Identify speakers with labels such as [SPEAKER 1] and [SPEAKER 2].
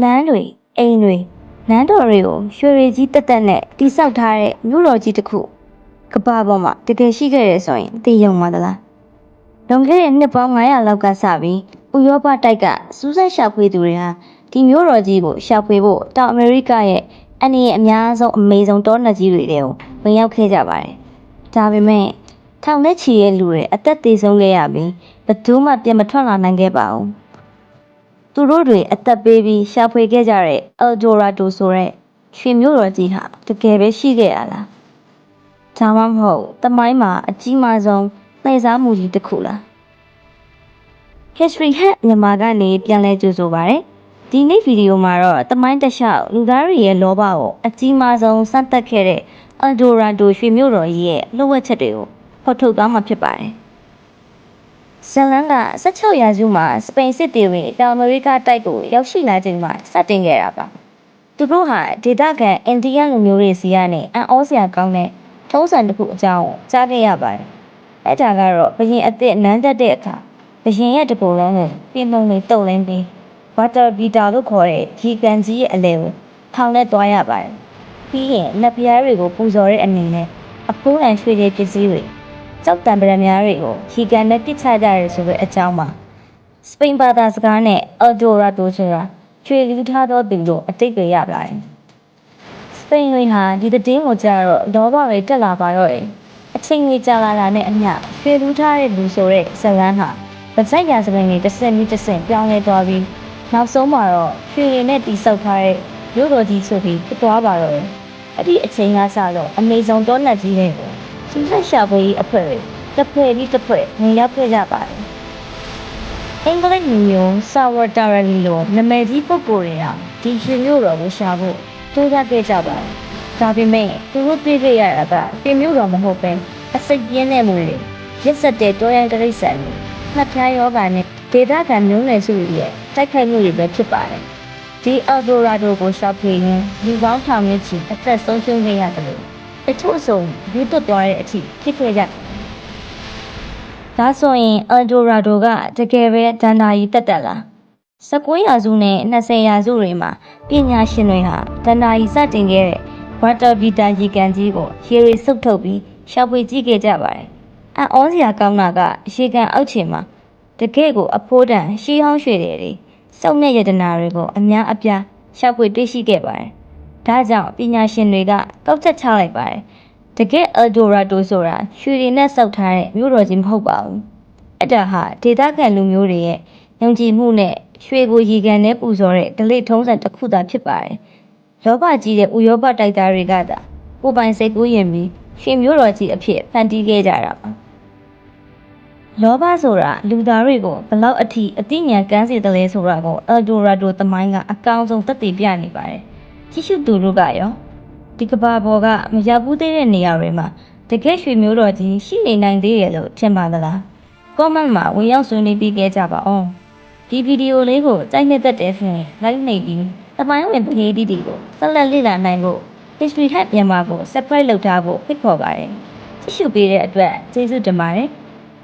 [SPEAKER 1] လမ်းတွေအိမ်တွေနန်းတော်တွေကိုရွှေရည်ကြီးတက်တက်နဲ့တိဆောက်ထားတဲ့မြို့တော်ကြီးတစ်ခုကမ္ဘာပေါ်မှာတကယ်ရှိခဲ့ရဆိုရင်သိယုံပါသလားလွန်ခဲ့တဲ့နှစ်ပေါင်း900လောက်ကစပြီးဥရောပတိုက်ကစူးစိုက်ရှာဖွေသူတွေဟာဒီမြို့တော်ကြီးကိုရှာဖွေဖို့တောင်အမေရိကရဲ့အနေနဲ့အများဆုံးအမေဇုံတောနက်ကြီးတွေကိုဝင်ရောက်ခဲ့ကြပါတယ်ဒါပေမဲ့ထောင်နဲ့ချီတဲ့လူတွေအသက်သေဆုံးခဲ့ရပြီးဘယ်သူမှပြန်မထွက်လာနိုင်ခဲ့ပါဘူးသူတို့တွေအသက်ပေးပြီးရှာဖွေခဲ့ကြတဲ့ Eldorado ဆိုတဲ့ရွှေမြို့တော်ကြီးဟာတကယ်ပဲရှိခဲ့ရလားဒါမှမဟုတ်သမိုင်းမှာအကြီးမားဆုံးနှိမ့်စားမှုကြီးတစ်ခုလား History Hack မြန်မာကနေပြန်လည်ကြိုဆိုပါရစေဒီနေ့ဗီဒီယိုမှာတော့သမိုင်းတစ်လျှောက်လူသားတွေရဲ့လောဘကိုအကြီးမားဆုံးစမ်းသပ်ခဲ့တဲ့ Eldorado ရွှေမြို့တော်ကြီးရဲ့လှုပ်ဝက်ချက်တွေကိုဖော်ထုတ်သွားမှာဖြစ်ပါတယ်ဇလန်က16ရာစုမှာစပိန်စစ်သည်တွေတောင်အမေရိကတိုက်ကိုရောက်ရှိလာချိန်မှာစတင်ခဲ့တာပါသူတို့ဟာဒေသခံအင်ဒီယန်လူမျိုးတွေစီကနေအံ့ဩစရာကောင်းတဲ့ထုံးစံတစ်ခုအကြောင်းကြားခဲ့ရပါတယ်အဲ့ဒါကတော့ဘရင်အစ်စ်နန်းတက်တဲ့အခါဘရင်ရဲ့တကူလုံးကိုပြင်လုံးလေးတုပ်လင်းပြီးဝါတာဗီတာလို့ခေါ်တဲ့ရီကန်ကြီးရဲ့အလဲကိုထောင်နဲ့သွားရပါတယ်ပြီးရင်လက်ဖျားတွေကိုပူဇော်တဲ့အနေနဲ့အဖိုးအန်ရွှေတွေပစ္စည်းတွေကြောက်တံပရံများတွေကိုခီကန်နဲ့ပစ်ချကြရဲဆိုတဲ့အကြောင်းပါစပိန်ဘာသာစကားနဲ့ Eldorado ဆိုတာရွှေလူထားသောသူတို့အတိတ်ပဲရပါတယ်စပိန်တွေဟာဒီသတင်းကိုကြားတော့လောဘတွေတက်လာပါတော့တယ်အချိန်ကြီးကြာလာတာနဲ့အမျှရွှေလူထားတဲ့လူဆိုတဲ့ဇလန်းဟာဗဇက်ရာစပိန်တွေတစ်ဆင့်ပြီးတစ်ဆင့်ပြောင်းလဲသွားပြီးနောက်ဆုံးမှာတော့ရွှေရည်နဲ့တိဆောက်ထားတဲ့မြို့တော်ကြီးဆိုပြီးဖြစ်သွားပါတော့တယ်အဲ့ဒီအချိန်ကစတော့အမေဇုံတောနက်ကြီးတွေကိုစူးစိုက်ရှာဖွေရေးအဖွဲ့တွေတစ်ဖွဲ့ပြီးတစ်ဖွဲ့ဝင်ရောက်ခဲ့ကြပါတယ်အင်္ဂလိပ်လူမျိုးဆာဝါတာရလီလိုနာမည်ကြီးပုဂ္ဂိုလ်တွေဟာဒီရွှေမြို့တော်ကိုရှာဖို့ကြိုးစားခဲ့ကြပါတယ်ဒါပေမဲ့သူတို့တွေ့ခဲ့ရတာကရွှေမြို့တော်မဟုတ်ပဲအစိတ်ပြင်းတဲ့မူတွေရက်စက်တဲ့တောရိုင်းတိရစ္ဆာန်တွေနှက်ဖျားယောဂါနဲ့ဒေသခံမျိုးနွယ်စုတွေရဲ့တိုက်ခိုက်မှုတွေပဲဖြစ်ပါတယ်ဒီ Eldorado ကိုရှာဖွေရင်းလူပေါင်းထောင်နဲ့ချီအသက်ဆုံးရှုံးခဲ့ရတယ်လို့အချို့ဆိုယူသွတ်သွားတဲ့အထိဖြစ်ခဲ့ကြဒါဆိုရင် Eldorado ကတကယ်ပဲဒန္တာကြီးတက်တက်လား19ရာစုနဲ့20ရာစုတွေမှာပညာရှင်တွေဟာဒန္တာကြီးစတင်ခဲ့တဲ့ Water Vita ရေကန်ကြီးကိုရေတွေစုပ်ထုတ်ပြီးရှာဖွေကြည့်ခဲ့ကြပါတယ်အံ့ဩစရာကောင်းတာကရေကန်အောက်ခြေမှာတကယ့်ကိုအဖိုးတန်ရှီးဟောင်းရွှေတွေစုပ်မြတ်ရတနာတွေကိုအများအပြားရှာဖွေတွေ့ရှိခဲ့ပါတယ်ဒါကြောင့်ပညာရှင်တွေကကောက်ချက်ချလိုက်ပါတယ်တကယ် Eldorado ဆိုတာရွှေတွေနဲ့စောက်ထားတဲ့မြို့တော်ကြီးမဟုတ်ပါဘူးအဲ့ဒါဟာဒေသခံလူမျိုးတွေရဲ့ယုံကြည်မှုနဲ့ရွှေကိုရေကန်နဲ့ပူဇော်တဲ့ဒလိထုံးစံတစ်ခုသာဖြစ်ပါတယ်လောဘကြီးတဲ့ဥရောပတိုက်သားတွေကသာကိုပိုင်စိတ်ကူးရင်ပြီးရွှေမြို့တော်ကြီးအဖြစ်ဖန်တီးခဲ့ကြတာပါလောဘဆိုတာလူသားတွေကိုဘလောက်အထိအသိဉာဏ်ကန်းစေတယ်လဲဆိုတာကို Eldorado သမိုင်းကအကောင်းဆုံးသက်သေပြနေပါတယ်ကြည့်ရှုသူတို့ကရောဒီကဘာပေါ်ကမရောက်ဘူးသေးတဲ့နေရာတွေမှာတကယ်ရွှေမျိုးတော်ကြီးရှိနေနိုင်သေးတယ်လို့ထင်ပါသလား comment မှာဝင်ရောက်ဆွေးနွေးပြီးခဲ့ကြပါဦးဒီဗီဒီယိုလေးကိုကြိုက်နှစ်သက်တဲ့ဆိုရင် like နှိပ်ပြီးသမိုင်းဝင်ပရိသတ်တွေကိုဆက်လက်လေ့လာနိုင်ဖို့ History Hack မြန်မာကို subscribe လုပ်ထားဖို့ဖိတ်ခေါ်ပါတယ်ကြည့်ရှုပေးတဲ့အတွက်ကျေးဇူးတင်ပါတယ်